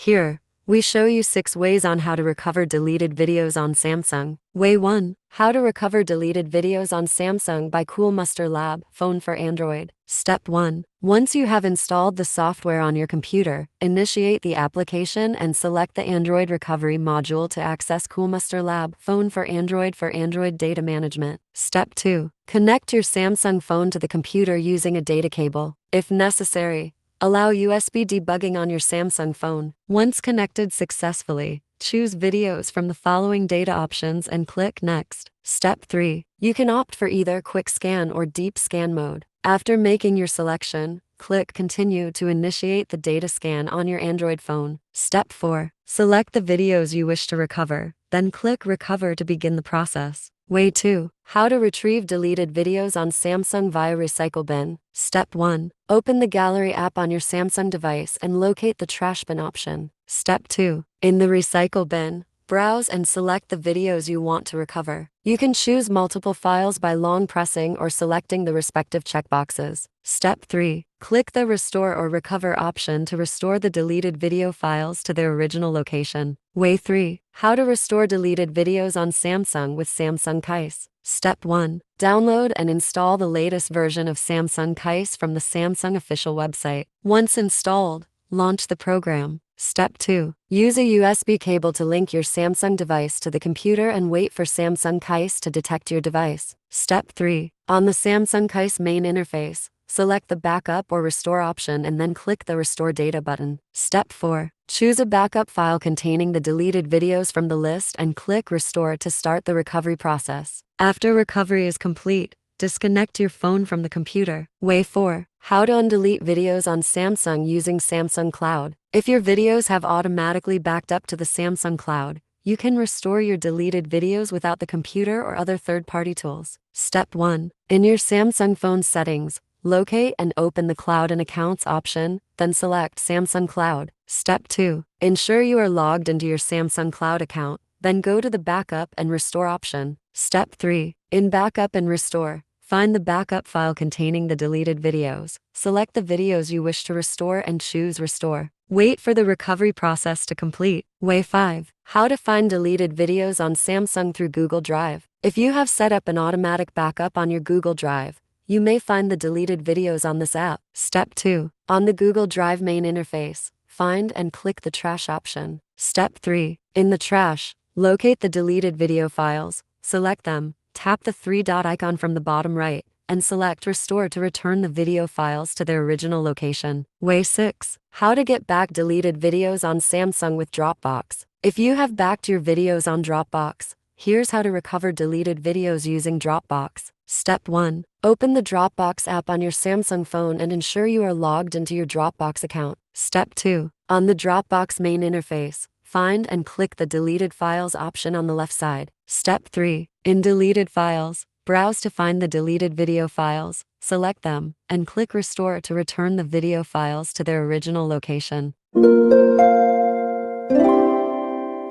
Here, we show you 6 ways on how to recover deleted videos on Samsung. Way 1. How to recover deleted videos on Samsung by Coolmuster Lab.Fone for Android. Step 1. Once you have installed the software on your computer, initiate the application and select the Android recovery module to access Coolmuster Lab.Fone for Android data management. Step 2. Connect your Samsung phone to the computer using a data cable. If necessary, allow USB debugging on your Samsung phone. Once connected successfully, choose videos from the following data options and click Next. Step 3. You can opt for either quick scan or deep scan mode. After making your selection, click Continue to initiate the data scan on your Android phone. Step 4. Select the videos you wish to recover, then click Recover to begin the process. Way 2. How to retrieve deleted videos on Samsung via Recycle Bin. Step 1. Open the Gallery app on your Samsung device and locate the Trash Bin option. Step 2. In the Recycle Bin, browse and select the videos you want to recover. You can choose multiple files by long pressing or selecting the respective checkboxes. Step 3. Click the Restore or Recover option to restore the deleted video files to their original location. Way 3. How to restore deleted videos on Samsung with Samsung Kies. Step 1. Download and install the latest version of Samsung Kies from the Samsung official website. Once installed, launch the program. Step 2. Use a USB cable to link your Samsung device to the computer and wait for Samsung Kies to detect your device. Step 3. On the Samsung Kies main interface, select the Backup or Restore option and then click the Restore Data button. Step 4. Choose a backup file containing the deleted videos from the list and click Restore to start the recovery process. After recovery is complete, disconnect your phone from the computer. Way 4. How to undelete videos on Samsung using Samsung Cloud. If your videos have automatically backed up to the Samsung Cloud, you can restore your deleted videos without the computer or other third-party tools. Step 1. In your Samsung phone settings, locate and open the Cloud and Accounts option, then select Samsung Cloud. Step 2. Ensure you are logged into your Samsung Cloud account, then go to the Backup and Restore option. Step 3. In Backup and Restore, find the backup file containing the deleted videos. Select the videos you wish to restore and choose Restore. Wait for the recovery process to complete. Way 5. How to find deleted videos on Samsung through Google Drive. If you have set up an automatic backup on your Google Drive, you may find the deleted videos on this app. Step 2. On the Google Drive main interface, find and click the Trash option. Step 3. In the Trash, locate the deleted video files, select them, tap the 3-dot icon from the bottom right, and select Restore to return the video files to their original location. Way 6. How to get back deleted videos on Samsung with Dropbox. If you have backed your videos on Dropbox, here's how to recover deleted videos using Dropbox. Step 1. Open the Dropbox app on your Samsung phone and ensure you are logged into your Dropbox account. Step 2. On the Dropbox main interface, find and click the Deleted Files option on the left side. Step 3. In Deleted Files, browse to find the deleted video files, select them, and click Restore to return the video files to their original location.